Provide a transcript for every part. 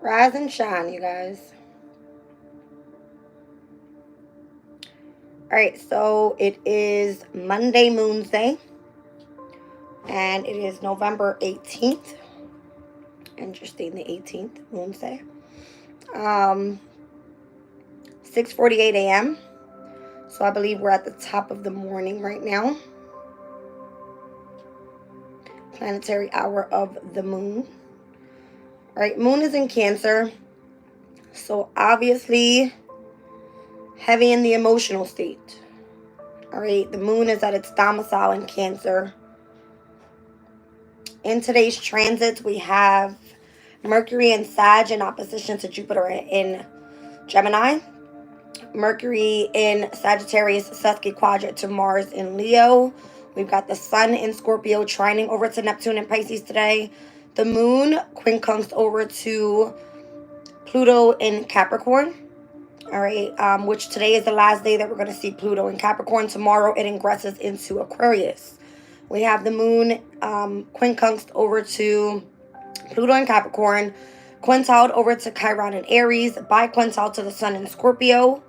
Rise and shine, you guys. Alright, so it is Monday Moon's Day. And it is November 18th. Interesting, the 18th, Moon's Day. 6:48 a.m. So I believe we're at the top of the morning right now. Planetary hour of the moon. Alright, moon is in Cancer. So obviously heavy in the emotional state. Alright, the moon is at its domicile in Cancer. In today's transits, we have Mercury in Sag in opposition to Jupiter in Gemini. Mercury in Sagittarius, Sesqui quadrant to Mars in Leo. We've got the Sun in Scorpio trining over to Neptune in Pisces today. The Moon quincunx over to Pluto in Capricorn. All right, which today is the last day that we're going to see Pluto in Capricorn. Tomorrow it ingresses into Aquarius. We have the Moon quincunxed over to Pluto in Capricorn, quintiled over to Chiron in Aries, biquintile to the Sun in Scorpio,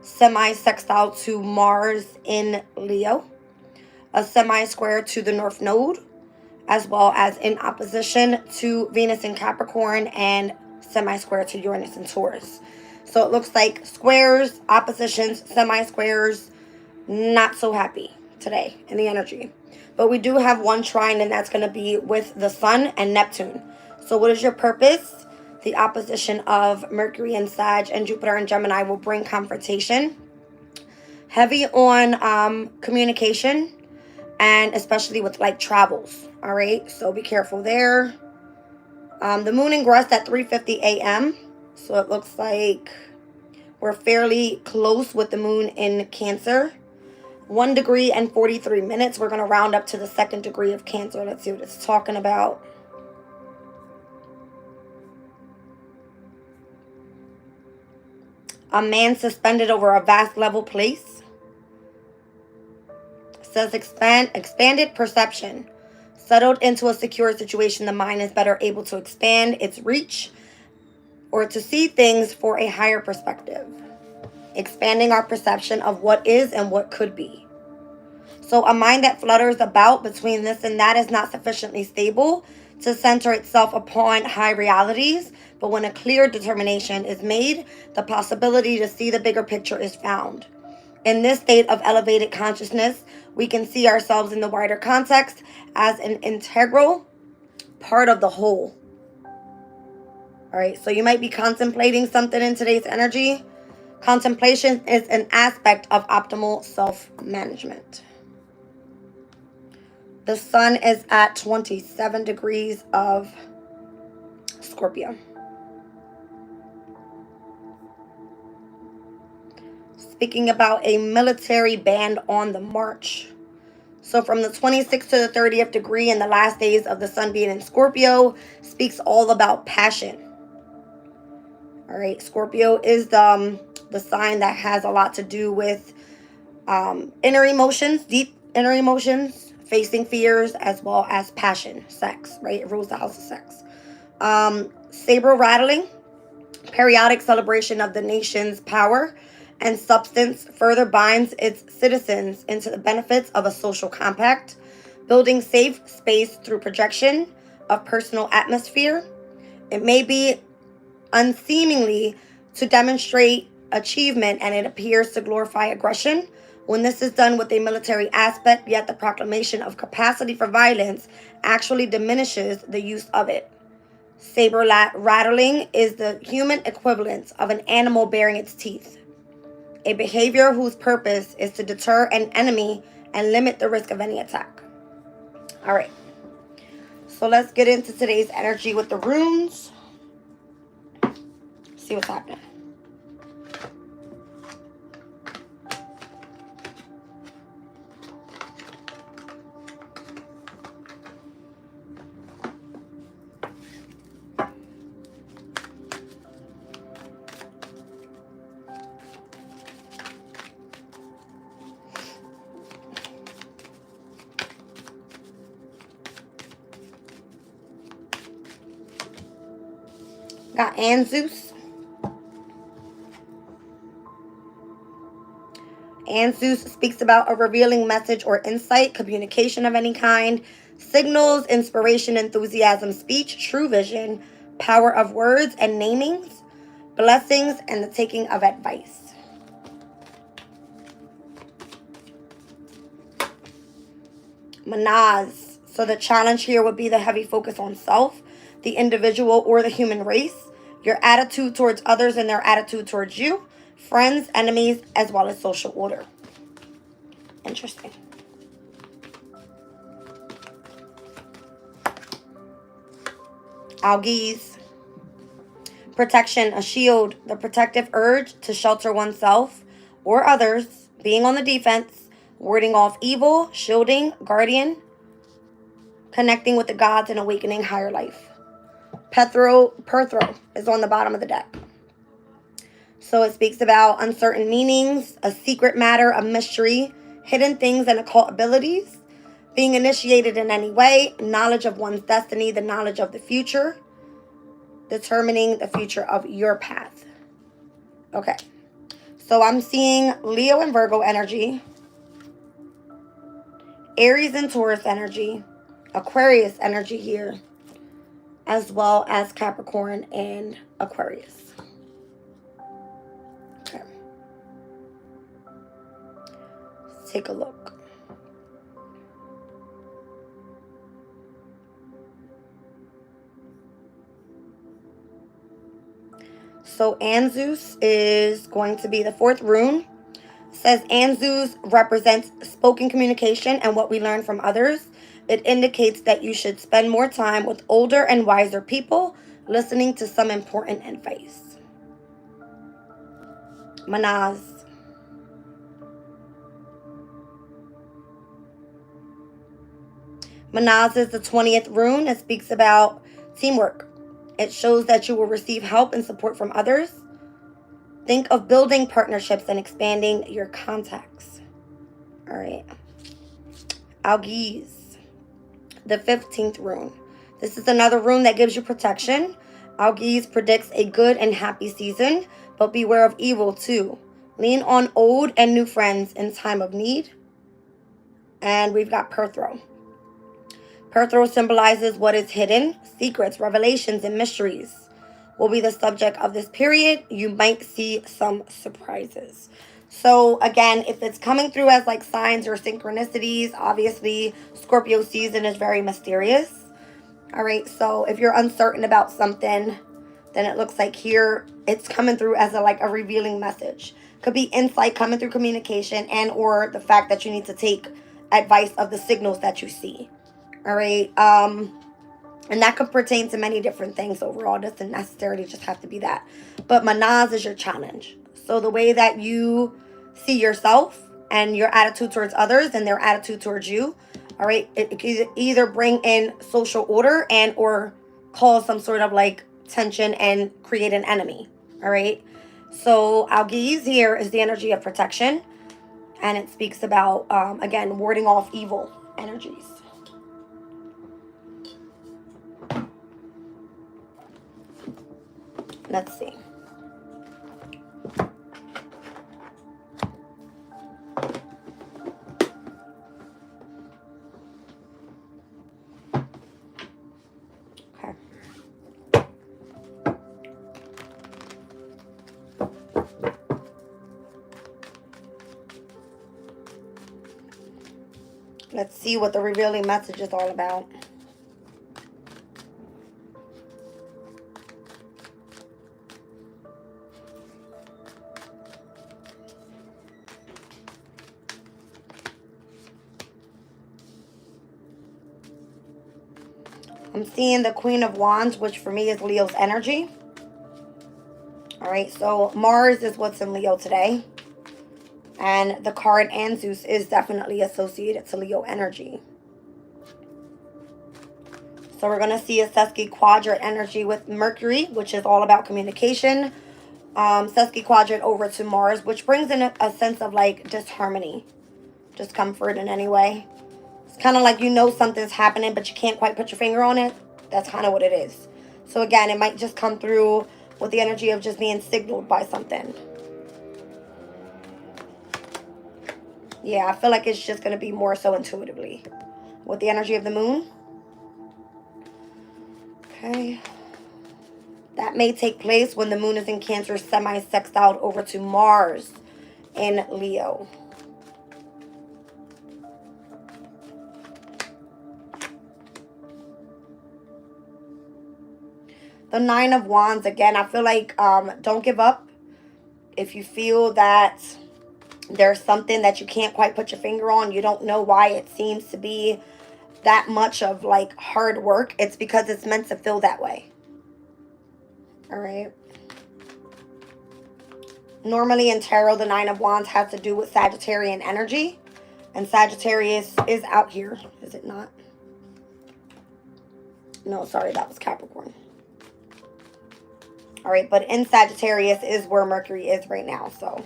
semi-sextile to Mars in Leo, a semi-square to the North Node, as well as in opposition to Venus in Capricorn and semi-square to Uranus in Taurus. So it looks like squares, oppositions, semi-squares, not so happy today in the energy. But we do have one trine, and that's going to be with the Sun and Neptune. So what is your purpose? The opposition of Mercury and Sag and Jupiter and Gemini will bring confrontation. Heavy on communication, and especially with like travels. All right, so be careful there. The moon ingressed at 3:50 a.m. So it looks like we're fairly close with the moon in Cancer. 1 degree and 43 minutes. We're going to round up to the 2nd degree of Cancer. Let's see what it's talking about. A man suspended over a vast level place. It says expanded perception. Settled into a secure situation, the mind is better able to expand its reach or to see things for a higher perspective. Expanding our perception of what is and what could be. So a mind that flutters about between this and that is not sufficiently stable to center itself upon high realities. But when a clear determination is made, the possibility to see the bigger picture is found. In this state of elevated consciousness, we can see ourselves in the wider context as an integral part of the whole. All right, so you might be contemplating something in today's energy. Contemplation is an aspect of optimal self-management. The Sun is at 27 degrees of Scorpio. Speaking about a military band on the march. So from the 26th to the 30th degree and the last days of the Sun being in Scorpio speaks all about passion. All right, Scorpio is the sign that has a lot to do with inner emotions, deep inner emotions, facing fears, as well as passion, sex, right? It rules the house of sex. Saber rattling, periodic celebration of the nation's power and substance further binds its citizens into the benefits of a social compact, building safe space through projection of personal atmosphere. It may be unseemingly to demonstrate achievement, and it appears to glorify aggression. When this is done with a military aspect, yet the proclamation of capacity for violence actually diminishes the use of it. Saber rattling is the human equivalent of an animal baring its teeth, a behavior whose purpose is to deter an enemy and limit the risk of any attack. All right, so let's get into today's energy with the runes. See what's happening. Got Anzus. Anzus speaks about a revealing message or insight, communication of any kind, signals, inspiration, enthusiasm, speech, true vision, power of words and namings, blessings, and the taking of advice. Manaz. So the challenge here would be the heavy focus on self, the individual or the human race, your attitude towards others and their attitude towards you, friends, enemies, as well as social order. Interesting. Algiz. Protection, a shield, the protective urge to shelter oneself or others, being on the defense, warding off evil, shielding, guardian, connecting with the gods and awakening higher life. Perthro is on the bottom of the deck. So it speaks about uncertain meanings, a secret matter, a mystery, hidden things and occult abilities, being initiated in any way, knowledge of one's destiny, the knowledge of the future, determining the future of your path. Okay. So I'm seeing Leo and Virgo energy, Aries and Taurus energy, Aquarius energy here, as well as Capricorn and Aquarius. Okay. Let's take a look. So Anzus is going to be the fourth rune. It says Anzus represents spoken communication and what we learn from others. It indicates that you should spend more time with older and wiser people, listening to some important advice. Manaz. Manaz is the 20th rune. It speaks about teamwork. It shows that you will receive help and support from others. Think of building partnerships and expanding your contacts. All right. Algiz, the 15th rune. This is another rune that gives you protection. Algiz predicts a good and happy season, but beware of evil too. Lean on old and new friends in time of need. And we've got Perthro. Perthro symbolizes what is hidden, secrets, revelations, and mysteries will be the subject of this period. You might see some surprises. So again, if it's coming through as like signs or synchronicities, obviously Scorpio season is very mysterious. All right, so if you're uncertain about something, then it looks like here it's coming through as a revealing message. Could be insight coming through communication and or the fact that you need to take advice of the signals that you see. All right, and that could pertain to many different things overall. It doesn't necessarily just have to be that. But Manaz is your challenge. So the way that you see yourself and your attitude towards others and their attitude towards you, all right, it can either bring in social order and or cause some sort of like tension and create an enemy. All right. So Algiz here is the energy of protection. And it speaks about, again, warding off evil energies. Let's see. Okay. Let's see what the revealing message is all about. I'm seeing the Queen of Wands, which for me is Leo's energy. All right, so Mars is what's in Leo today. And the card Anzus is definitely associated to Leo energy. So we're going to see a Sesqui quadrant energy with Mercury, which is all about communication. Sesqui quadrant over to Mars, which brings in a sense of like disharmony, discomfort in any way. It's kind of like you know something's happening, but you can't quite put your finger on it. That's kind of what it is. So again, it might just come through with the energy of just being signaled by something. Yeah, I feel like it's just going to be more so intuitively with the energy of the moon. Okay. That may take place when the moon is in Cancer, semi-sextiled over to Mars in Leo. The Nine of Wands, again, I feel like don't give up. If you feel that there's something that you can't quite put your finger on, you don't know why it seems to be that much of like hard work, it's because it's meant to feel that way. All right. Normally in tarot, the Nine of Wands has to do with Sagittarian energy. And Sagittarius is out here, is it not? No, sorry, that was Capricorn. All right, but in Sagittarius is where Mercury is right now. So,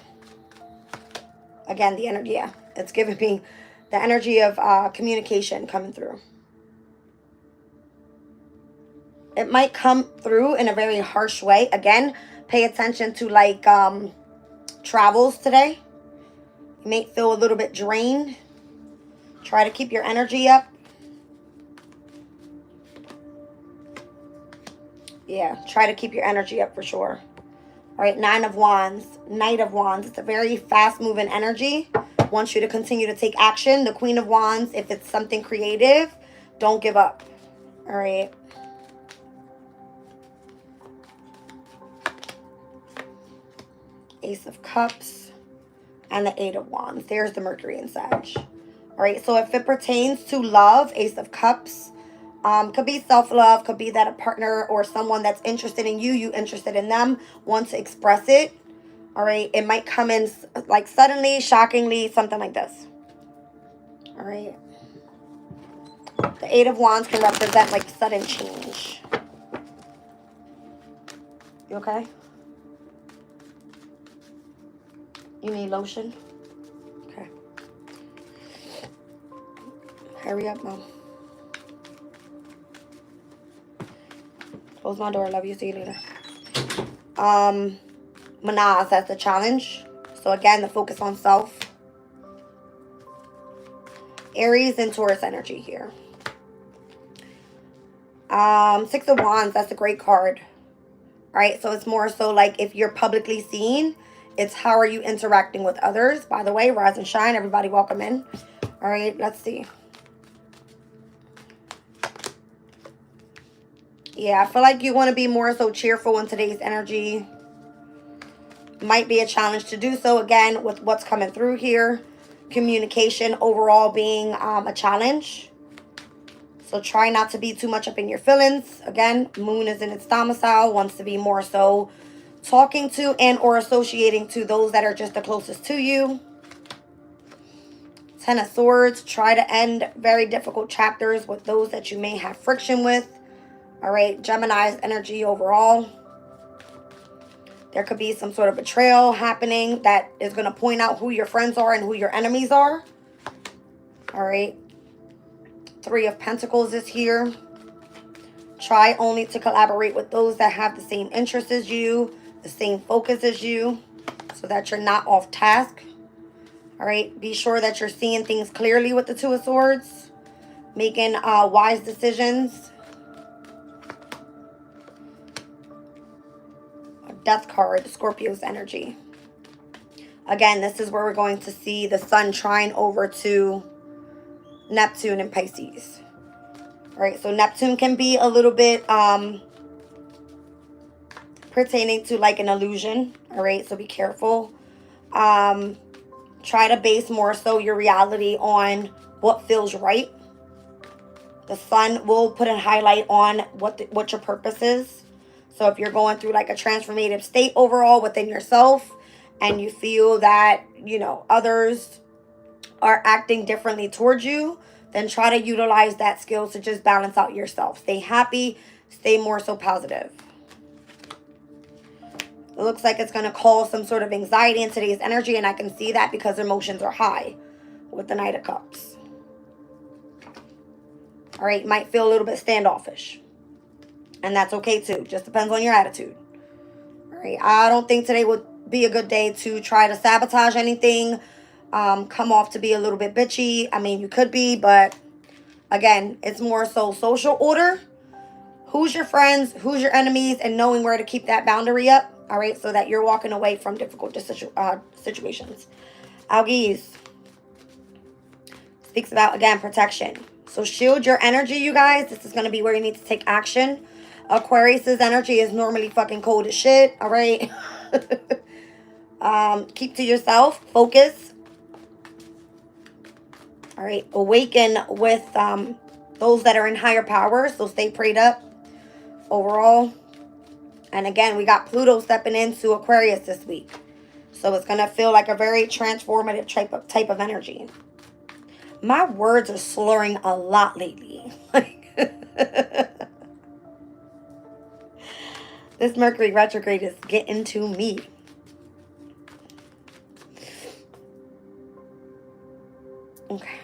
again, the energy, yeah, it's giving me the energy of communication coming through. It might come through in a very harsh way. Again, pay attention to like travels today. You may feel a little bit drained. Try to keep your energy up. Yeah, try to keep your energy up for sure. All right, Nine of Wands, Knight of Wands. It's a very fast-moving energy. Wants you to continue to take action. The Queen of Wands, if it's something creative, don't give up. All right. Ace of Cups and the Eight of Wands. There's the Mercury in Sag. All right, so if it pertains to love, Ace of Cups, could be self-love, could be that a partner or someone that's interested in you, you interested in them, want to express it. All right, it might come in like suddenly, shockingly, something like this. All right. The Eight of Wands can represent like sudden change. You okay? You need lotion? Okay. Hurry up, Mom. Close my door. Love you. See you later. Manaz, that's the challenge. So again, the focus on self. Aries and Taurus energy here. Six of Wands, that's a great card. All right, so it's more so like if you're publicly seen, it's how are you interacting with others. By the way, rise and shine. Everybody welcome in. All right, let's see. Yeah, I feel like you want to be more so cheerful in today's energy. Might be a challenge to do so again with what's coming through here. Communication overall being a challenge. So try not to be too much up in your feelings. Again, moon is in its domicile. Wants to be more so talking to and or associating to those that are just the closest to you. Ten of Swords. Try to end very difficult chapters with those that you may have friction with. All right, Gemini's energy overall. There could be some sort of betrayal happening that is going to point out who your friends are and who your enemies are. All right. Three of Pentacles is here. Try only to collaborate with those that have the same interests as you, the same focus as you, so that you're not off task. All right. Be sure that you're seeing things clearly with the Two of Swords, making wise decisions. Death card, Scorpio's energy. Again, this is where we're going to see the sun trine over to Neptune and Pisces. All right, so Neptune can be a little bit pertaining to like an illusion. All right, so be careful. Try to base more so your reality on what feels right. The sun will put a highlight on what your purpose is. So if you're going through like a transformative state overall within yourself and you feel that, you know, others are acting differently towards you, then try to utilize that skill to just balance out yourself. Stay happy, stay more so positive. It looks like it's going to cause some sort of anxiety in today's energy, and I can see that because emotions are high with the Knight of Cups. All right, might feel a little bit standoffish. And that's okay too. Just depends on your attitude. All right. I don't think today would be a good day to try to sabotage anything. Come off to be a little bit bitchy. I mean, you could be, but again, it's more so social order. Who's your friends, who's your enemies, and knowing where to keep that boundary up. All right, so that you're walking away from difficult situations. Algies speaks about, again, protection. So shield your energy, you guys. This is going to be where you need to take action. Aquarius's energy is normally fucking cold as shit. All right. Keep to yourself. Focus. All right. Awaken with those that are in higher power. So stay prayed up overall. And again, we got Pluto stepping into Aquarius this week. So it's going to feel like a very transformative type of energy. My words are slurring a lot lately. This Mercury retrograde is getting to me. Okay.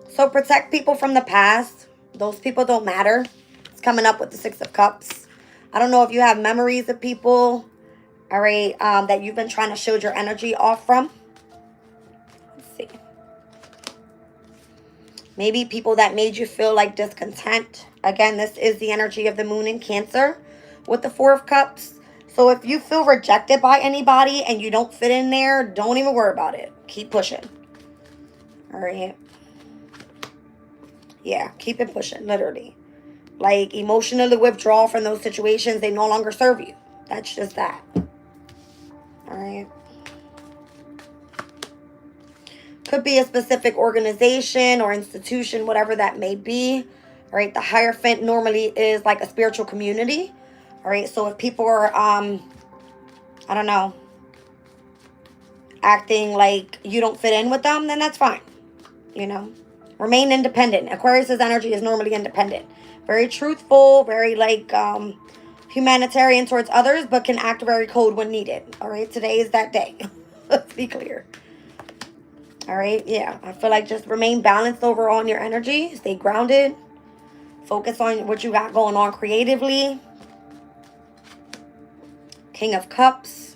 So protect people from the past. Those people don't matter. It's coming up with the Six of Cups. I don't know if you have memories of people, all right, that you've been trying to shield your energy off from. Let's see. Maybe people that made you feel like discontent. Again, this is the energy of the moon in Cancer with the Four of Cups. So if you feel rejected by anybody and you don't fit in there, don't even worry about it. Keep pushing. All right. Yeah, keep it pushing, literally. Like, emotionally withdraw from those situations. They no longer serve you. That's just that. All right. Could be a specific organization or institution, whatever that may be. All right. The Hierophant normally is like a spiritual community. All right. So if people are, I don't know, acting like you don't fit in with them, then that's fine. You know, remain independent. Aquarius's energy is normally independent. Very truthful, very like humanitarian towards others, but can act very cold when needed. All right. Today is that day. Let's be clear. All right, yeah. I feel like just remain balanced overall in your energy. Stay grounded. Focus on what you got going on creatively. King of Cups.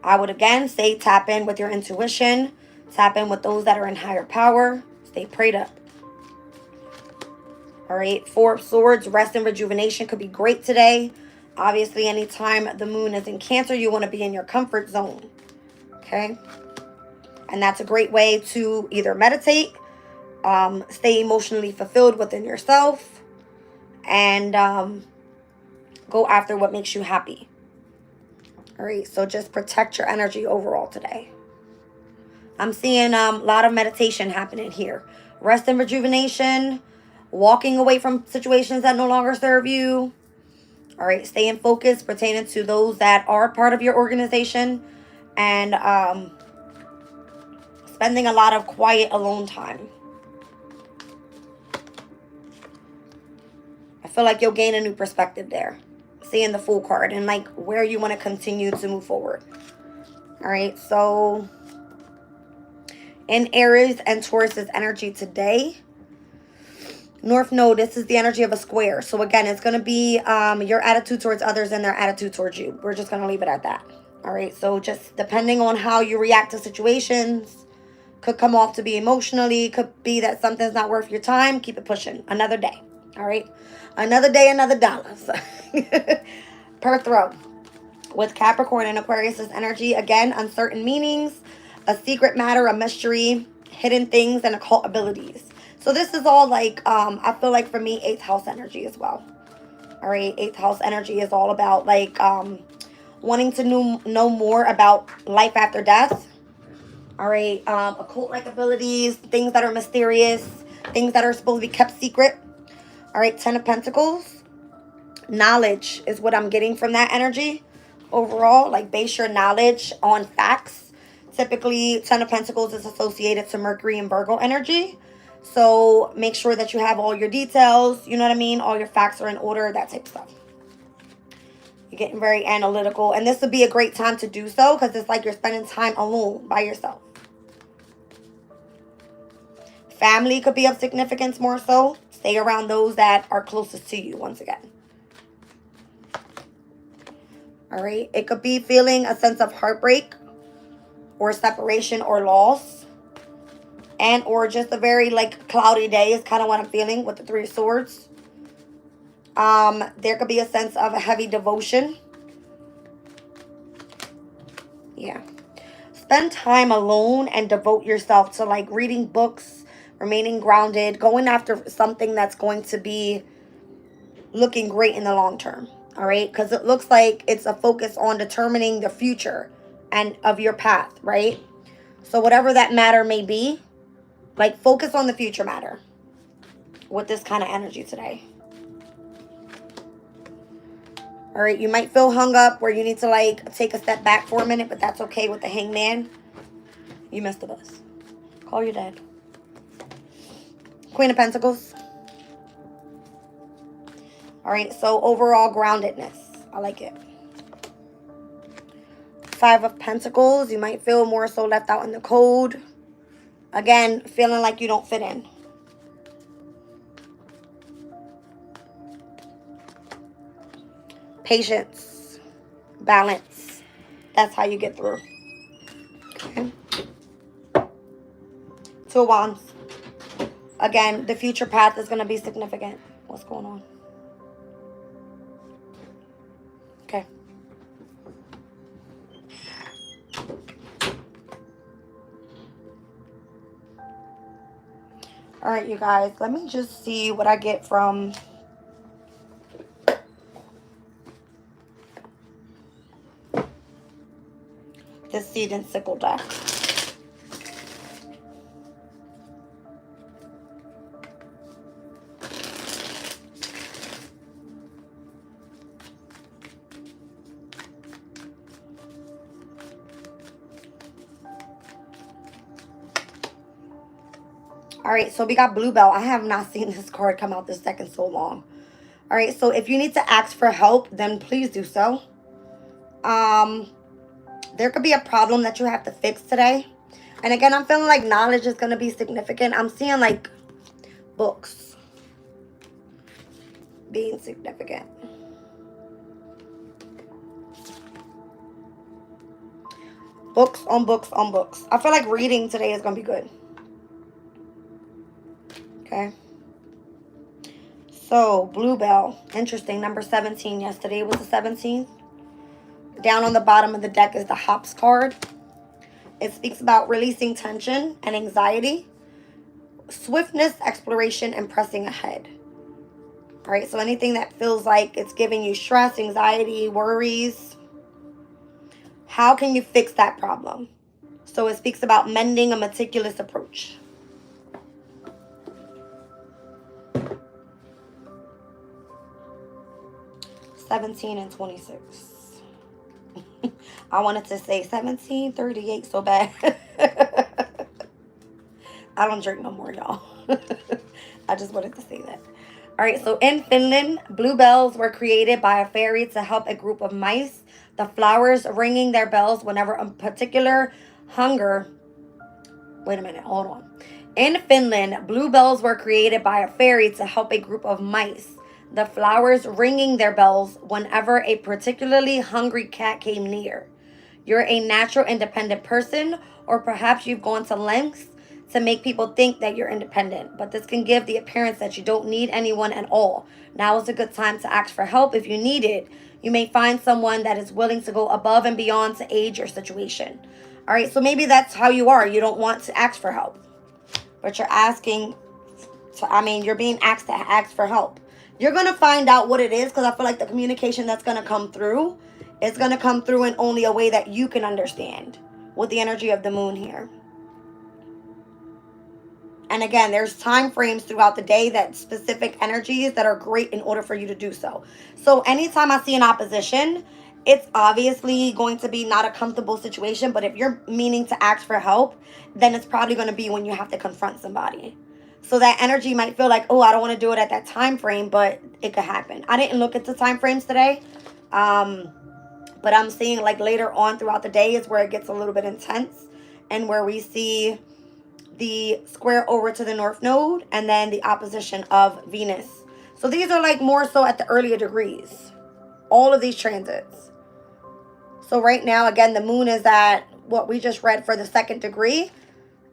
I would again say tap in with your intuition. Tap in with those that are in higher power. Stay prayed up. All right, Four of Swords. Rest and rejuvenation could be great today. Obviously, anytime the moon is in Cancer, you want to be in your comfort zone. Okay? And that's a great way to either meditate, stay emotionally fulfilled within yourself, and go after what makes you happy. All right, so just protect your energy overall today. I'm seeing a lot of meditation happening here. Rest and rejuvenation, walking away from situations that no longer serve you. All right, staying focused pertaining to those that are part of your organization, and spending a lot of quiet alone time. I feel like you'll gain a new perspective there. Seeing the Fool card and like where you want to continue to move forward. All right, so in Aries and Taurus's energy today, North Node, this is the energy of a square. So again, it's going to be your attitude towards others and their attitude towards you. We're just going to leave it at that. All right, so just depending on how you react to situations, could come off to be emotionally, could be that something's not worth your time. Keep it pushing. Another day. All right. Another day, another dollar. Per throw. With Capricorn and Aquarius's energy, again, uncertain meanings, a secret matter, a mystery, hidden things, and occult abilities. So this is all like, I feel like for me, 8th house energy as well. All right. 8th house energy is all about like wanting to know more about life after death. All right, occult-like abilities, things that are mysterious, things that are supposed to be kept secret. All right, 10 of Pentacles. Knowledge is what I'm getting from that energy. Overall, like base your knowledge on facts. Typically, 10 of Pentacles is associated to Mercury and Virgo energy. So make sure that you have all your details, you know what I mean? All your facts are in order, that type of stuff. You're getting very analytical. And this would be a great time to do so because it's like you're spending time alone by yourself. Family could be of significance more so. Stay around those that are closest to you once again. All right. It could be feeling a sense of heartbreak or separation or loss. And or just a very like cloudy day is kind of what I'm feeling with the Three of Swords. There could be a sense of a heavy devotion. Yeah. Spend time alone and devote yourself to like reading books, remaining grounded, going after something that's going to be looking great in the long term. All right. Because it looks like it's a focus on determining the future and of your path. Right. So whatever that matter may be, like focus on the future matter with this kind of energy today. All right, you might feel hung up where you need to like take a step back for a minute, but that's okay with the Hangman. You missed the bus. Call your dad. Queen of Pentacles. All right, so overall groundedness. I like it. Five of Pentacles. You might feel more so left out in the cold. Again, feeling like you don't fit in. Patience. Balance. That's how you get through. Okay. Two of Wands. Again, the future path is going to be significant. What's going on? Okay. All right, you guys. Let me just see what I get from the Seed and Sickle deck. All right, so we got Bluebell. I have not seen this card come out this deck in so long. All right, so if you need to ask for help, then please do so. There could be a problem that you have to fix today. And again, I'm feeling like knowledge is going to be significant. I'm seeing like books being significant. Books on books on books. I feel like reading today is going to be good. Okay. So, Bluebell. Interesting. Number 17. Yesterday was the 17th. Down on the bottom of the deck is the Hops card. It speaks about releasing tension and anxiety, swiftness, exploration, and pressing ahead. All right, so anything that feels like it's giving you stress, anxiety, worries, how can you fix that problem? So it speaks about mending a meticulous approach. $17 and $26. I wanted to say 1738 so bad. I don't drink no more, y'all. I just wanted to say that. All right, so in Finland, bluebells were created by a fairy to help a group of mice. The flowers ringing their bells whenever a particular hunger... Wait a minute, hold on. In Finland, bluebells were created by a fairy to help a group of mice. The flowers ringing their bells whenever a particularly hungry cat came near. You're a natural independent person, or perhaps you've gone to lengths to make people think that you're independent. But this can give the appearance that you don't need anyone at all. Now is a good time to ask for help if you need it. You may find someone that is willing to go above and beyond to aid your situation. All right, so maybe that's how you are. You don't want to ask for help. But you're asking, you're being asked to ask for help. You're going to find out what it is, because I feel like the communication that's going to come through is going to come through in only a way that you can understand with the energy of the moon here. And again, there's time frames throughout the day that specific energies that are great in order for you to do so. So anytime I see an opposition, it's obviously going to be not a comfortable situation. But if you're meaning to ask for help, then it's probably going to be when you have to confront somebody. So that energy might feel like, oh, I don't want to do it at that time frame, but it could happen. I didn't look at the time frames today. But I'm seeing like later on throughout the day is where it gets a little bit intense and where we see the square over to the North Node, and then the opposition of Venus. So these are like more so at the earlier degrees. All of these transits. So right now, again, the moon is at what we just read for the 2nd degree.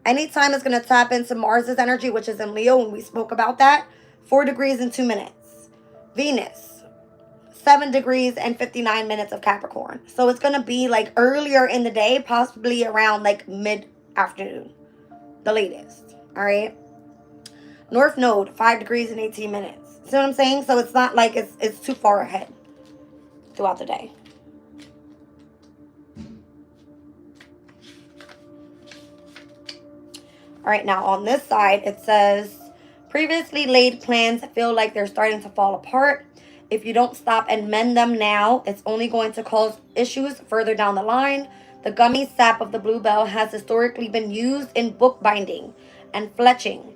Anytime it's going to tap into Mars's energy, which is in Leo, when we spoke about that, 4 degrees and 2 minutes. Venus, 7 degrees and 59 minutes of Capricorn. So it's going to be like earlier in the day, possibly around like mid-afternoon, the latest. All right. North Node, 5 degrees and 18 minutes. See what I'm saying? So it's not like it's too far ahead throughout the day. All right, now on this side, it says, previously laid plans feel like they're starting to fall apart. If you don't stop and mend them now, it's only going to cause issues further down the line. The gummy sap of the bluebell has historically been used in bookbinding and fletching.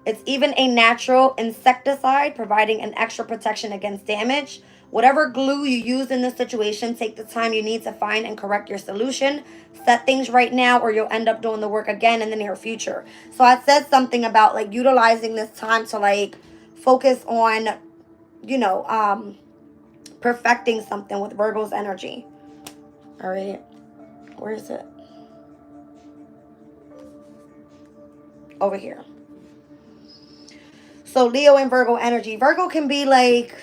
It's even a natural insecticide, providing an extra protection against damage. Whatever glue you use in this situation, take the time you need to find and correct your solution. Set things right now or you'll end up doing the work again in the near future. So I said something about like utilizing this time to like focus on, you know, perfecting something with Virgo's energy. All right. Where is it? Over here. So Leo and Virgo energy. Virgo can be like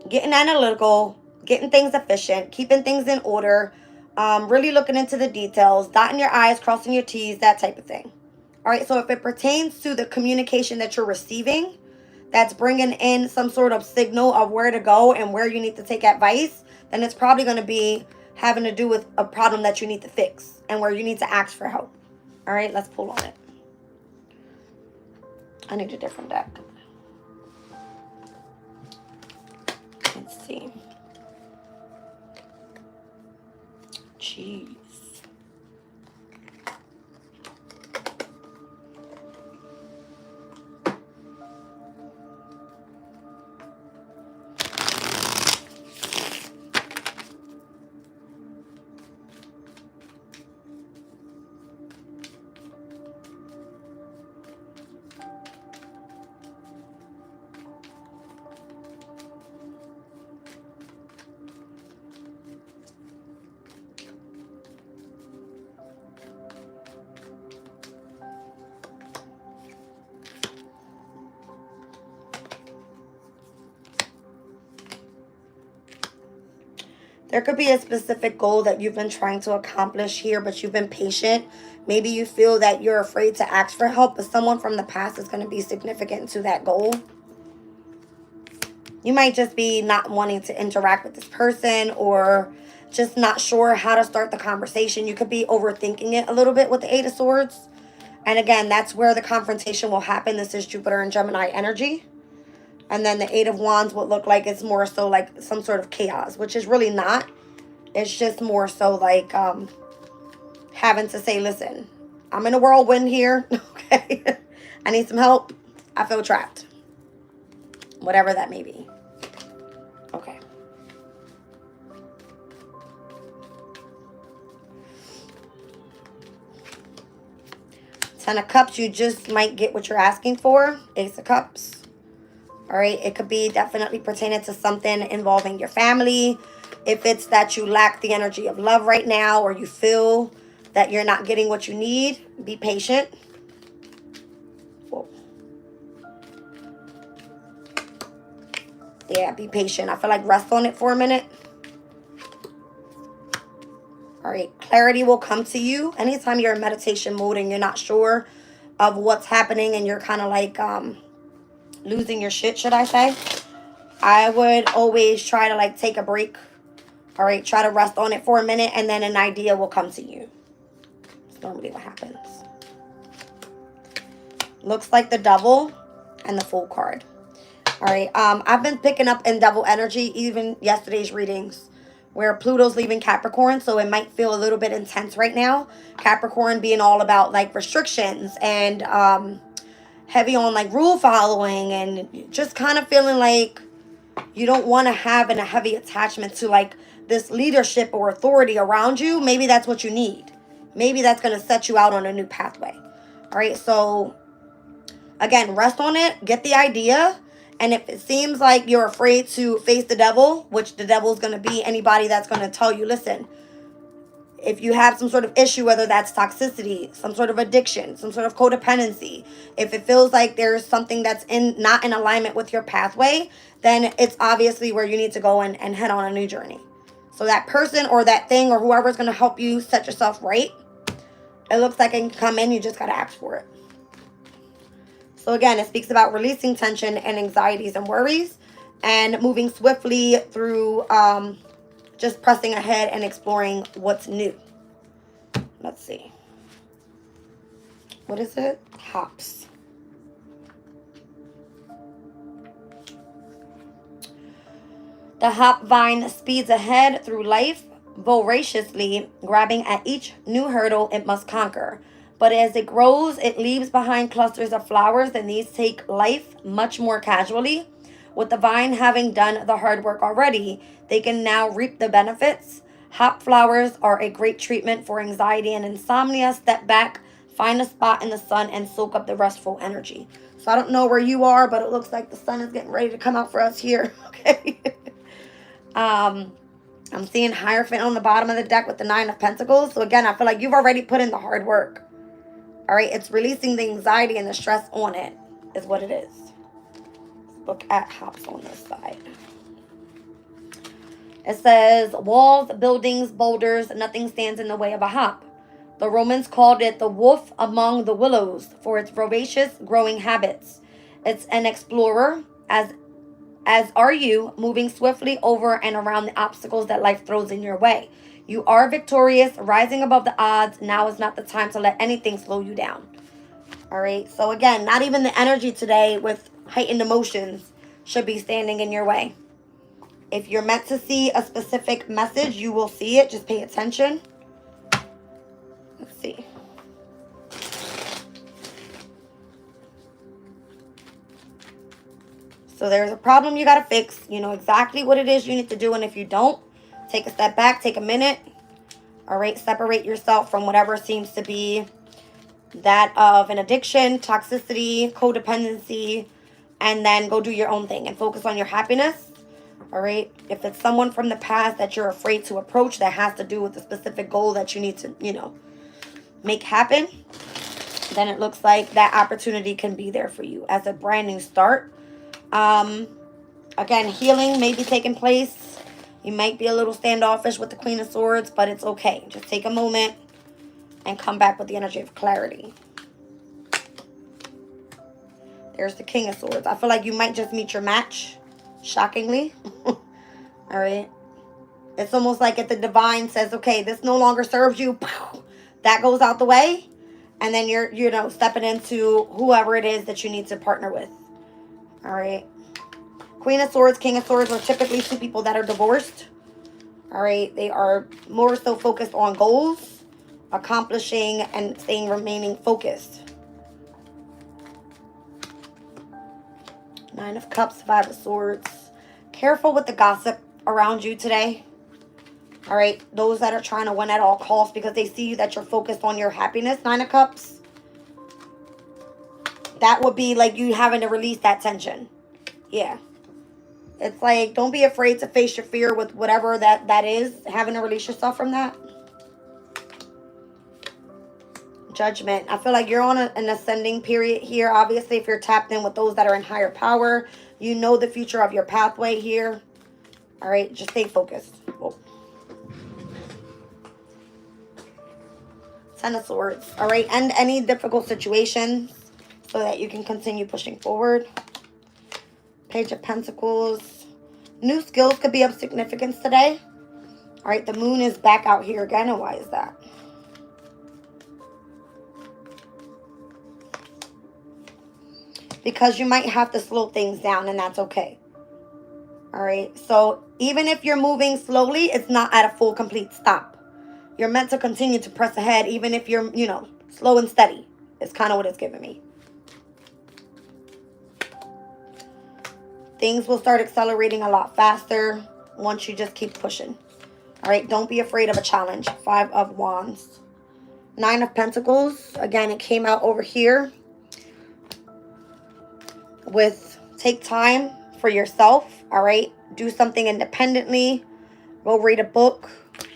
getting analytical, getting things efficient, keeping things in order, really looking into the details, dotting your I's, crossing your T's, that type of thing. All right, so if it pertains to the communication that you're receiving, that's bringing in some sort of signal of where to go and where you need to take advice, then it's probably going to be having to do with a problem that you need to fix and where you need to ask for help. All right, let's pull on it. I need a different deck. Let's see. Jeez. There could be a specific goal that you've been trying to accomplish here, but you've been patient. Maybe you feel that you're afraid to ask for help, but someone from the past is going to be significant to that goal. You might just be not wanting to interact with this person or just not sure how to start the conversation. You could be overthinking it a little bit with the Eight of Swords. And again, that's where the confrontation will happen. This is Jupiter and Gemini energy. And then the Eight of Wands would look like it's more so like some sort of chaos, which is really not. It's just more so like having to say, listen, I'm in a whirlwind here. Okay. I need some help. I feel trapped. Whatever that may be. Okay. Ten of Cups, you just might get what you're asking for. Ace of Cups. All right, it could be definitely pertaining to something involving your family. If it's that you lack the energy of love right now or you feel that you're not getting what you need, be patient. Whoa. Yeah, be patient. I feel like rest on it for a minute. All right, clarity will come to you. Anytime you're in meditation mode and you're not sure of what's happening and you're kind of like losing your shit, should I say, I would always try to like take a break. All right, try to rest on it for a minute and then an idea will come to you. That's normally what happens. Looks like the Devil and the Fool card. All right, I've been picking up in Devil energy even yesterday's readings where Pluto's leaving Capricorn, so it might feel a little bit intense right now. Capricorn being all about like restrictions and heavy on like rule following and just kind of feeling like you don't want to have a heavy attachment to like this leadership or authority around you. Maybe that's what you need. Maybe that's going to set you out on a new pathway. All right, so again, rest on it, get the idea. And if it seems like you're afraid to face the devil, which the devil is going to be anybody that's going to tell you, listen, if you have some sort of issue, whether that's toxicity, some sort of addiction, some sort of codependency, if it feels like there's something that's not in alignment with your pathway, then it's obviously where you need to go and head on a new journey. So that person or that thing or whoever is going to help you set yourself right, it looks like it can come in. You just got to ask for it. So again, it speaks about releasing tension and anxieties and worries and moving swiftly through just pressing ahead and exploring what's new. Let's see. What is it? Hops. The hop vine speeds ahead through life, voraciously grabbing at each new hurdle it must conquer. But as it grows, it leaves behind clusters of flowers, and these take life much more casually. With the vine having done the hard work already, they can now reap the benefits. Hop flowers are a great treatment for anxiety and insomnia. Step back, find a spot in the sun, and soak up the restful energy. So I don't know where you are, but it looks like the sun is getting ready to come out for us here. Okay. I'm seeing Hierophant on the bottom of the deck with the 9 of Pentacles. So again, I feel like you've already put in the hard work. All right, it's releasing the anxiety and the stress on it is what it is. Let's look at hops on this side. It says, walls, buildings, boulders, nothing stands in the way of a hop. The Romans called it the wolf among the willows for its voracious growing habits. It's an explorer, as are you, moving swiftly over and around the obstacles that life throws in your way. You are victorious, rising above the odds. Now is not the time to let anything slow you down. All right. So again, not even the energy today with heightened emotions should be standing in your way. If you're meant to see a specific message, you will see it. Just pay attention. Let's see. So there's a problem you got to fix. You know exactly what it is you need to do. And if you don't, take a step back, take a minute. All right, separate yourself from whatever seems to be that of an addiction, toxicity, codependency, and then go do your own thing and focus on your happiness. All right, if it's someone from the past that you're afraid to approach that has to do with a specific goal that you need to, make happen, then it looks like that opportunity can be there for you as a brand new start. Again, healing may be taking place. You might be a little standoffish with the Queen of Swords, but it's okay. Just take a moment and come back with the energy of clarity. There's the King of Swords. I feel like you might just meet your match, shockingly. All right. It's almost like if the divine says, okay, this no longer serves you, that goes out the way. And then you're, stepping into whoever it is that you need to partner with. All right. Queen of Swords, King of Swords are typically two people that are divorced. All right. They are more so focused on goals, accomplishing, and remaining focused. 9 of Cups, 5 of Swords. Careful with the gossip around you today. All right. Those that are trying to win at all costs because they see you that you're focused on your happiness. 9 of Cups. That would be like you having to release that tension. Yeah. It's like, don't be afraid to face your fear with whatever that is. Having to release yourself from that. Judgment. I feel like you're on an ascending period here. Obviously, if you're tapped in with those that are in higher power, you know the future of your pathway here. All right. Just stay focused. Whoa. 10 of Swords. All right. End any difficult situations so that you can continue pushing forward. Page of Pentacles. New skills could be of significance today. All right. The moon is back out here again. And why is that? Because you might have to slow things down, and that's okay. All right. So even if you're moving slowly, it's not at a full complete stop. You're meant to continue to press ahead, even if you're, slow and steady. It's kind of what it's giving me. Things will start accelerating a lot faster once you just keep pushing. All right. Don't be afraid of a challenge. 5 of Wands. Nine of Pentacles. Again, it came out over here with take time for yourself, all right? Do something independently. Go read a book,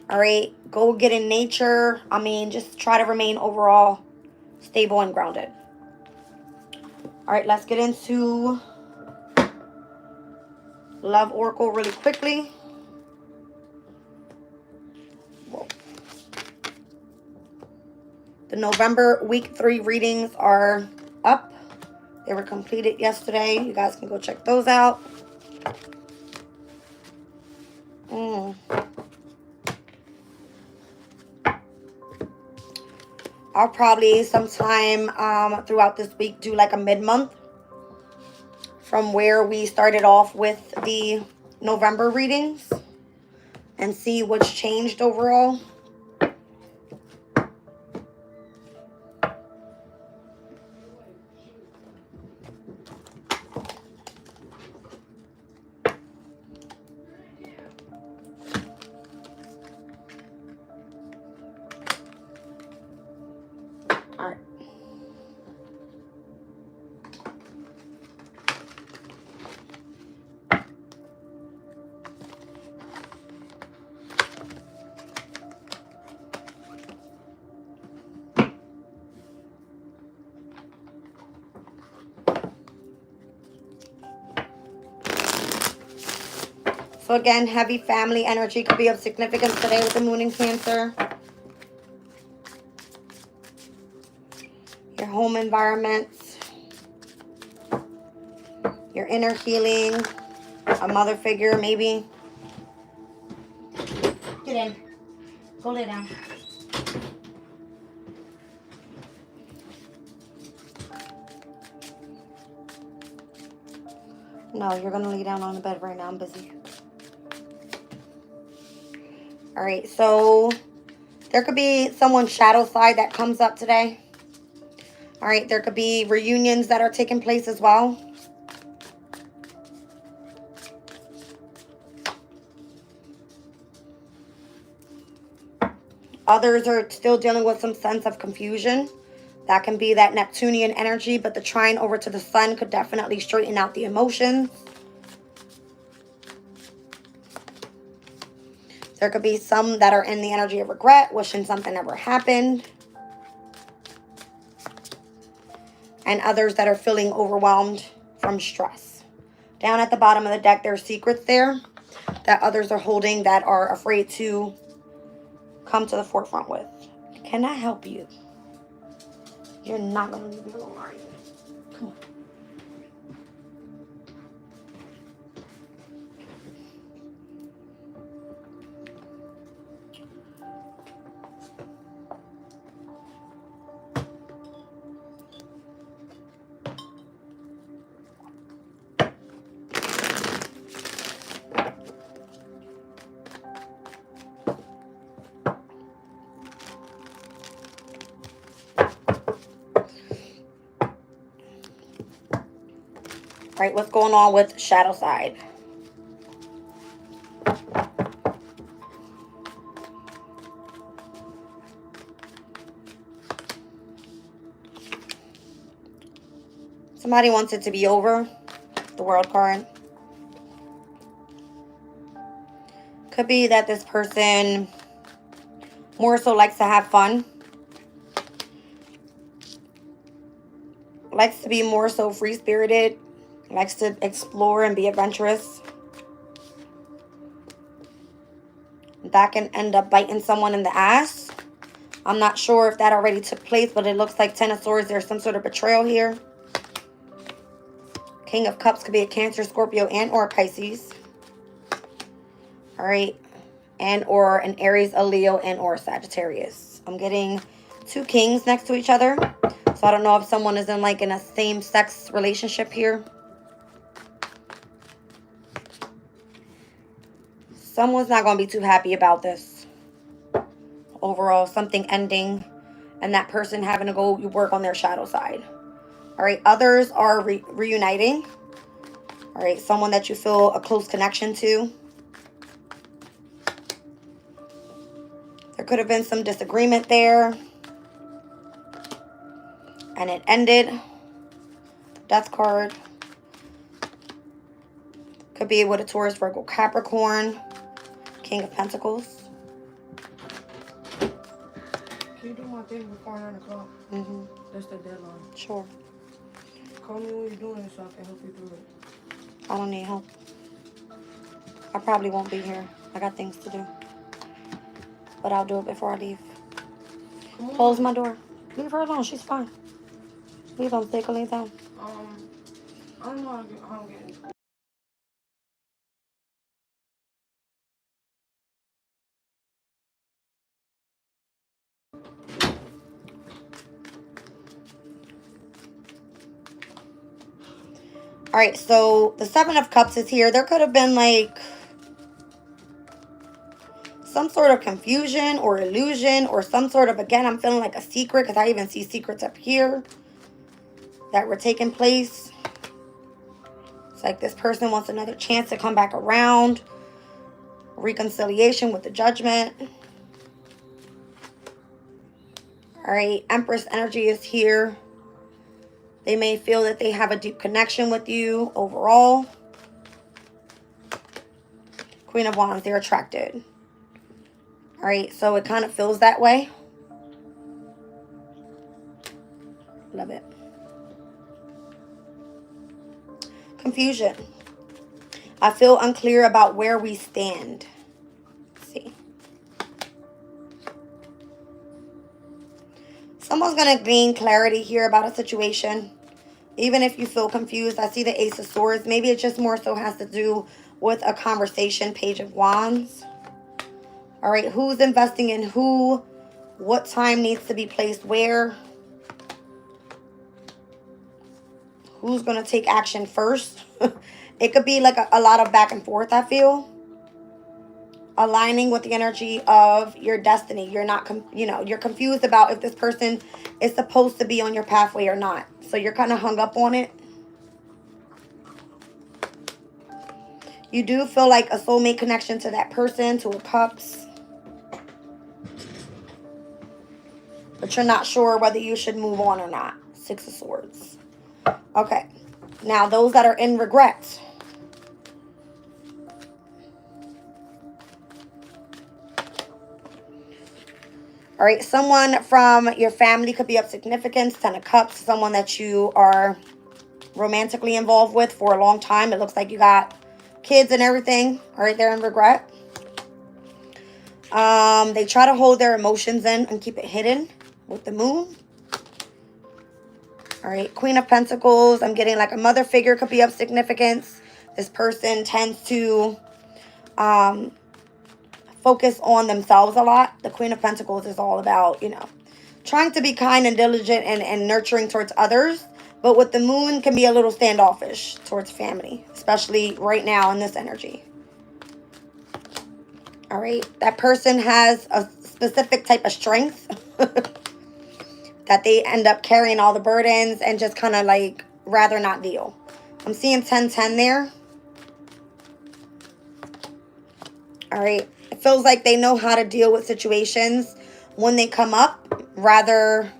all right? Go get in nature. I mean, just try to remain overall stable and grounded. All right, let's get into Love Oracle really quickly. Whoa. The November week 3 readings are up. They were completed yesterday. You guys can go check those out. I'll probably sometime throughout this week do like a mid-month from where we started off with the November readings and see what's changed overall. All right. So again, heavy family energy could be of significance today with the moon in Cancer. Your home environment, your inner healing, a mother figure maybe. Get in. Go lay down. No, you're going to lay down on the bed right now. I'm busy. All right, so there could be someone's shadow side that comes up today. All right, there could be reunions that are taking place as well. Others are still dealing with some sense of confusion. That can be that Neptunian energy, but the trine over to the sun could definitely straighten out the emotions. There could be some that are in the energy of regret, wishing something never happened. And others that are feeling overwhelmed from stress. Down at the bottom of the deck, there's secrets there that others are holding that are afraid to come to the forefront with. Can I help you? You're not going to leave me alone, are you? Come on. All right, what's going on with shadow side? Somebody wants it to be over. The World card. Could be that this person more so likes to have fun. Likes to be more so free-spirited. Likes to explore and be adventurous. That can end up biting someone in the ass. I'm not sure if that already took place, but it looks like Ten of Swords. There's some sort of betrayal here. King of Cups could be a Cancer, Scorpio, and or Pisces. All right. And or an Aries, a Leo, and or Sagittarius. I'm getting two kings next to each other. So I don't know if someone is in like in a same-sex relationship here. Someone's not going to be too happy about this. Overall, something ending and that person having to go work on their shadow side. All right, others are reuniting. All right, someone that you feel a close connection to. There could have been some disagreement there. and it ended. Death card. Could be with a Taurus, Virgo, Capricorn. King of Pentacles. Can you do my thing before 9 o'clock? Mm-hmm. That's the deadline. Sure. Call me when you're doing it so I can help you through it. I don't need help. I probably won't be here. I got things to do. But I'll do it before I leave. Close my door. Leave her alone. She's fine. Leave them. Take a lay down. I don't know how I'm getting. All right, so the Seven of Cups is here. There could have been like some sort of confusion or illusion or some sort of, again, I'm feeling like a secret because I even see secrets up here that were taking place. It's like this person wants another chance to come back around. Reconciliation with the Judgment. All right, Empress energy is here. They may feel that they have a deep connection with you overall. Queen of Wands, they're attracted. All right, so it kind of feels that way. Love it. Confusion. I feel unclear about where we stand. Let's see. Someone's going to gain clarity here about a situation. Even if you feel confused, I see the Ace of Swords. Maybe it just more so has to do with a conversation. Page of Wands. All right, who's investing in who? What time needs to be placed where? Who's going to take action first? It could be like a lot of back and forth, I feel. Aligning with the energy of your destiny. You're not, you're confused about if this person is supposed to be on your pathway or not. So you're kind of hung up on it. You do feel like a soulmate connection to that person, Two of Cups. But you're not sure whether you should move on or not. Six of Swords. Okay. Now, those that are in regret. All right, someone from your family could be of significance. Ten of Cups, someone that you are romantically involved with for a long time. It looks like you got kids and everything. All right, they're in regret. They try to hold their emotions in and keep it hidden with the Moon. All right, Queen of Pentacles. I'm getting like a mother figure could be of significance. This person tends to focus on themselves a lot. The Queen of Pentacles is all about, trying to be kind and diligent and nurturing towards others. But with the Moon can be a little standoffish towards family, especially right now in this energy. All right, that person has a specific type of strength that they end up carrying all the burdens and just kind of like rather not deal. I'm seeing 10-10 there. All right. It feels like they know how to deal with situations when they come up. Rather,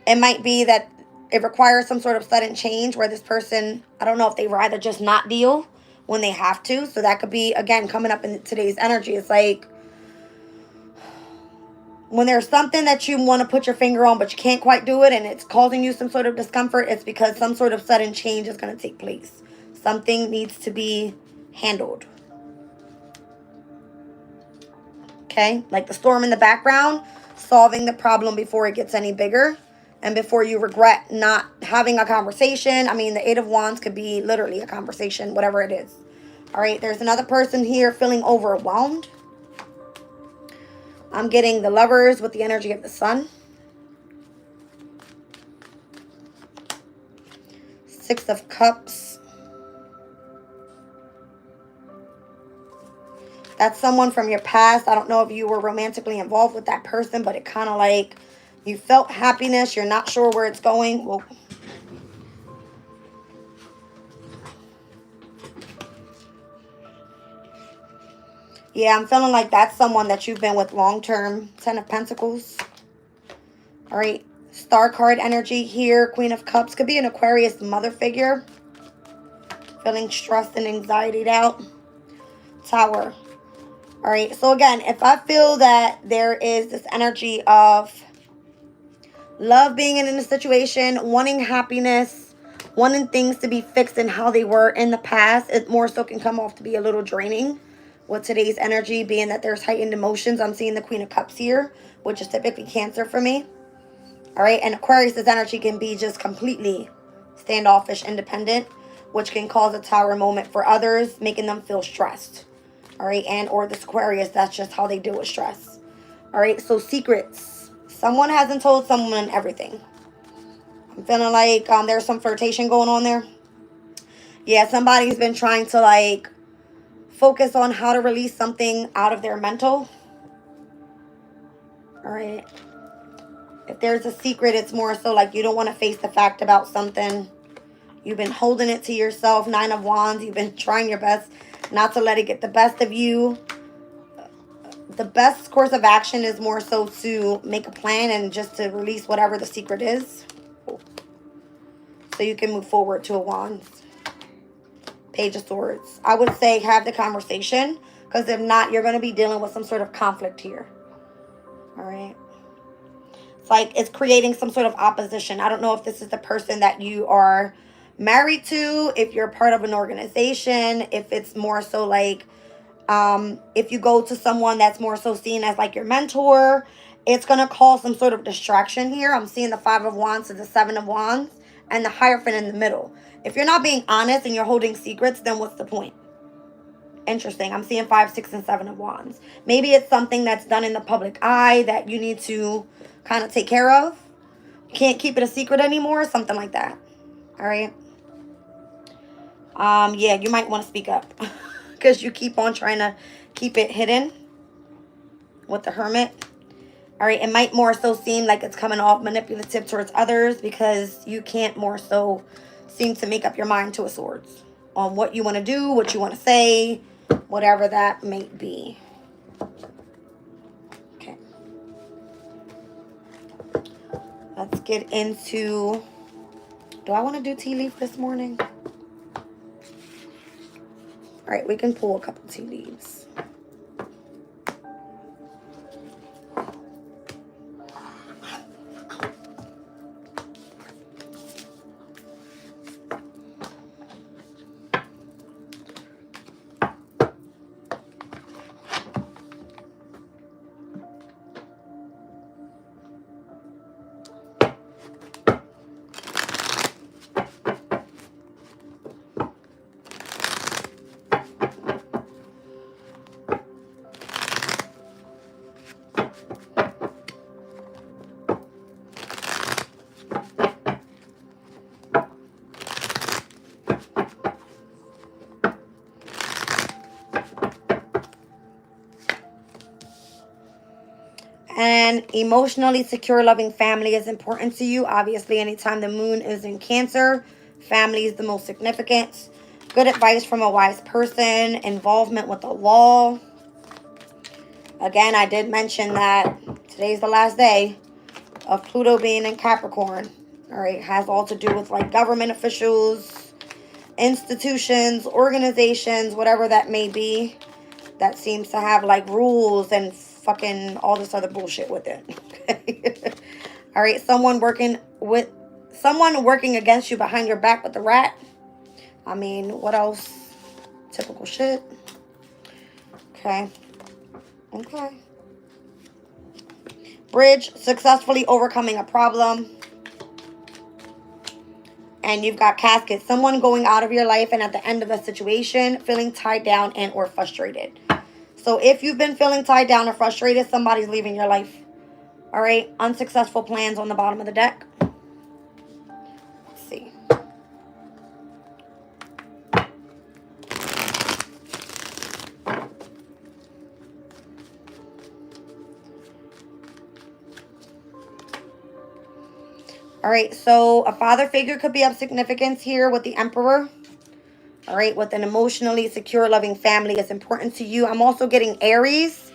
it might be that it requires some sort of sudden change where this person, I don't know if they rather just not deal when they have to. So that could be, again, coming up in today's energy. It's like when there's something that you want to put your finger on, but you can't quite do it, and it's causing you some sort of discomfort, it's because some sort of sudden change is going to take place. Something needs to be handled. Okay, like the storm in the background, solving the problem before it gets any bigger and before you regret not having a conversation. I mean, the Eight of Wands could be literally a conversation, whatever it is. All right, there's another person here feeling overwhelmed. I'm getting the Lovers with the energy of the Sun. Six of Cups. That's someone from your past. I don't know if you were romantically involved with that person, but it kind of like you felt happiness. You're not sure where it's going. Well, yeah, I'm feeling like that's someone that you've been with long term. Ten of Pentacles. All right. Star card energy here. Queen of Cups. Could be an Aquarius mother figure. Feeling stressed and anxietied out. Tower. All right. So again, if I feel that there is this energy of love being in a situation, wanting happiness, wanting things to be fixed in how they were in the past, it more so can come off to be a little draining with today's energy, being that there's heightened emotions. I'm seeing the Queen of Cups here, which is typically Cancer for me. All right. And Aquarius's energy can be just completely standoffish, independent, which can cause a Tower moment for others, making them feel stressed. All right. And or this Aquarius, that's just how they deal with stress. All right. So secrets. Someone hasn't told someone everything. I'm feeling like there's some flirtation going on there. Yeah, somebody's been trying to like focus on how to release something out of their mental. All right. If there's a secret, it's more so like you don't want to face the fact about something. You've been holding it to yourself. 9 of Wands. You've been trying your best not to let it get the best of you. The best course of action is more so to make a plan and just to release whatever the secret is. So you can move forward to a Wands. Page of Swords. I would say have the conversation. Because if not, you're going to be dealing with some sort of conflict here. All right. It's like it's creating some sort of opposition. I don't know if this is the person that you are married to. If you're part of an organization. If it's more so like if you go to someone that's more so seen as like your mentor, it's going to cause some sort of distraction here. I'm seeing the 5 of Wands to the 7 of Wands and the Hierophant in the middle. If you're not being honest and you're holding secrets, then what's the point? Interesting. I'm seeing 5, 6, and 7 of Wands. Maybe it's something that's done in the public eye that you need to kind of take care of. You can't keep it a secret anymore. Something like that. All right. Yeah, you might want to speak up. Because you keep on trying to keep it hidden with the Hermit. All right, it might more so seem like it's coming off manipulative towards others because you can't more so seem to make up your mind to a Swords on what you want to do, what you want to say, whatever that may be. Okay. Let's get into, do I want to do tea leaf this morning? All right, we can pull a couple tea leaves. And emotionally secure, loving family is important to you. Obviously, anytime the moon is in Cancer, family is the most significant. Good advice from a wise person. Involvement with the law. Again, I did mention that today's the last day of Pluto being in Capricorn. All right, has all to do with like government officials, institutions, organizations, whatever that may be. That seems to have like rules and fucking all this other bullshit with it. All right, someone working against you behind your back with the rat. I mean, what else? Typical shit. Okay. Bridge, successfully overcoming a problem. And you've got Casket, someone going out of your life and at the end of a situation, feeling tied down and or frustrated. So if you've been feeling tied down or frustrated, somebody's leaving your life. All right. Unsuccessful plans on the bottom of the deck. Let's see. All right. So a father figure could be of significance here with the Emperor. All right, with an emotionally secure, loving family is important to you. I'm also getting Aries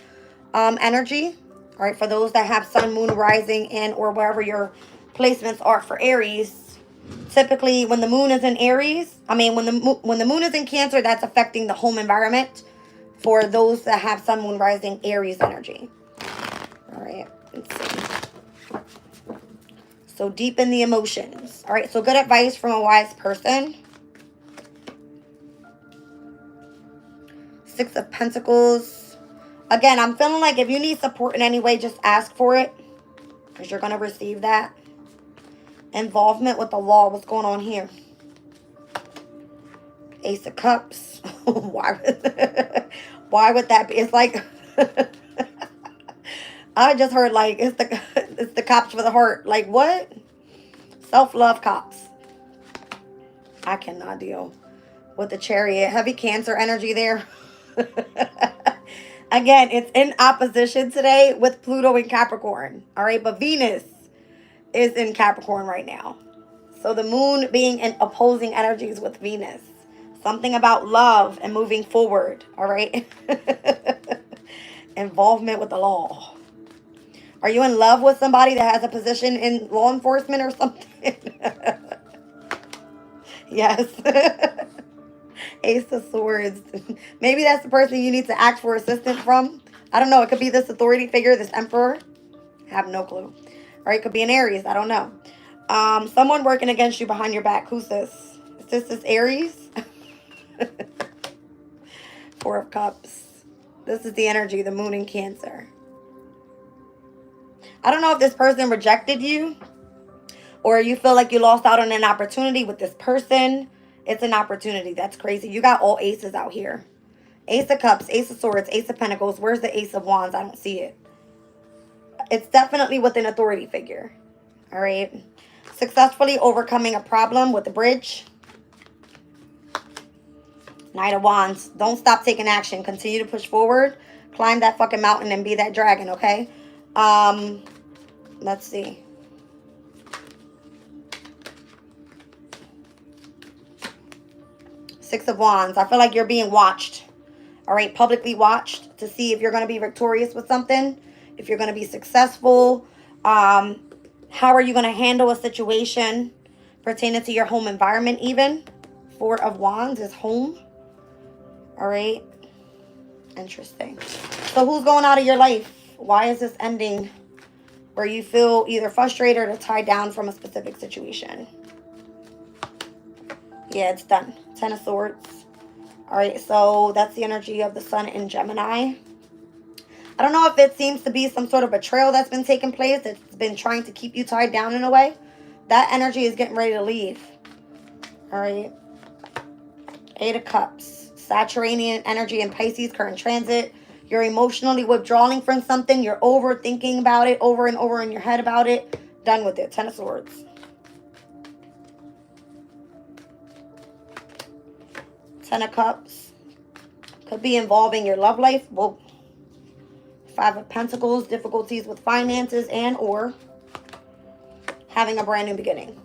energy. All right, for those that have sun, moon, rising in, or wherever your placements are for Aries. Typically, when the moon is in Aries, when the moon is in Cancer, that's affecting the home environment for those that have sun, moon, rising Aries energy. All right, let's see. So deepen the emotions. All right, so good advice from a wise person. Six of Pentacles. Again, I'm feeling like if you need support in any way, just ask for it, because you're going to receive that. Involvement with the law. What's going on here? Ace of Cups. Why would that be? It's like I just heard like it's the cops for the heart. Like what? Self-love cops. I cannot deal with the Chariot. Heavy Cancer energy there. Again, it's in opposition today with Pluto in Capricorn. All right, but Venus is in Capricorn right now. So the moon being in opposing energies with Venus. Something about love and moving forward. All right. Involvement with the law. Are you in love with somebody that has a position in law enforcement or something? Yes. Ace of Swords. Maybe that's the person you need to ask for assistance from. I don't know. It could be this authority figure, this emperor. I have no clue. Or it could be an Aries. I don't know. Someone working against you behind your back. Who's this? Is this Aries? Four of Cups. This is the energy, the moon in Cancer. I don't know if this person rejected you or you feel like you lost out on an opportunity with this person. It's an opportunity. That's crazy. You got all aces out here. Ace of Cups, Ace of Swords, Ace of Pentacles. Where's the Ace of Wands? I don't see it. It's definitely with an authority figure. All right. Successfully overcoming a problem with the bridge. Knight of Wands. Don't stop taking action. Continue to push forward. Climb that fucking mountain and be that dragon, okay? Let's see. Six of Wands. I feel like you're being watched. All right, publicly watched to see if you're going to be victorious with something. If you're going to be successful. How are you going to handle a situation pertaining to your home environment even? Four of Wands is home. All right. Interesting. So who's going out of your life? Why is this ending where you feel either frustrated or tied down from a specific situation? Yeah, it's done. Ten of Swords. All right, so that's the energy of the sun in Gemini. I don't know if it seems to be some sort of betrayal that's been taking place, that's been trying to keep you tied down in a way. That energy is getting ready to leave. All right. Eight of Cups. Saturnian energy in Pisces, current transit. You're emotionally withdrawing from something. You're overthinking about it over and over in your head about it. Done with it. Ten of Swords. Ten of Cups. Could be involving your love life. Whoa. Five of Pentacles. Difficulties with finances and or having a brand new beginning.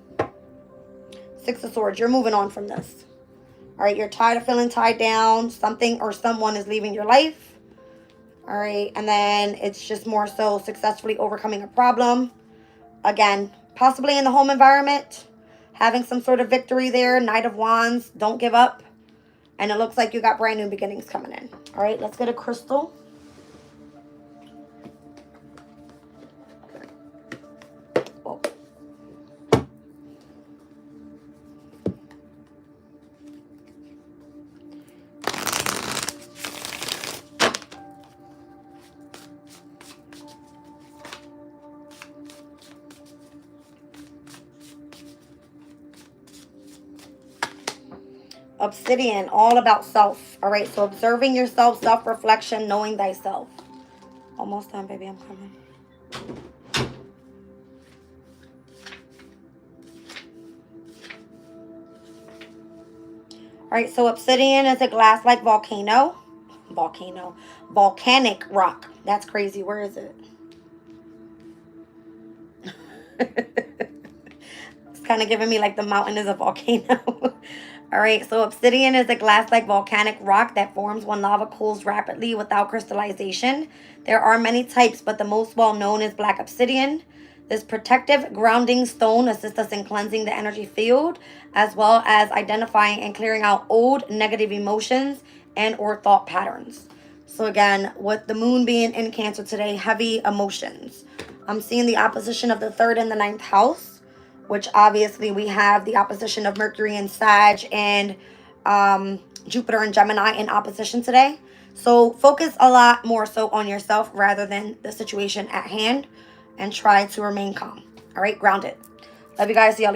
Six of Swords. You're moving on from this. All right. You're tired of feeling tied down. Something or someone is leaving your life. All right. And then it's just more so successfully overcoming a problem. Again, possibly in the home environment. Having some sort of victory there. Knight of Wands. Don't give up. And it looks like you got brand new beginnings coming in. All right, let's get a crystal. Whoa. Obsidian, all about self. All right, so observing yourself, self-reflection, knowing thyself. Almost done, baby. I'm coming. All right, so obsidian is a glass-like volcanic rock. That's crazy. Where is it? It's kind of giving me like the mountain is a volcano. All right, so obsidian is a glass-like volcanic rock that forms when lava cools rapidly without crystallization. There are many types, but the most well-known is black obsidian. This protective grounding stone assists us in cleansing the energy field, as well as identifying and clearing out old negative emotions and or thought patterns. So again, with the moon being in Cancer today, heavy emotions. I'm seeing the opposition of the 3rd and the 9th house, which obviously we have the opposition of Mercury and Sag and Jupiter and Gemini in opposition today. So focus a lot more so on yourself rather than the situation at hand, and try to remain calm. All right, grounded. Love you guys. See y'all.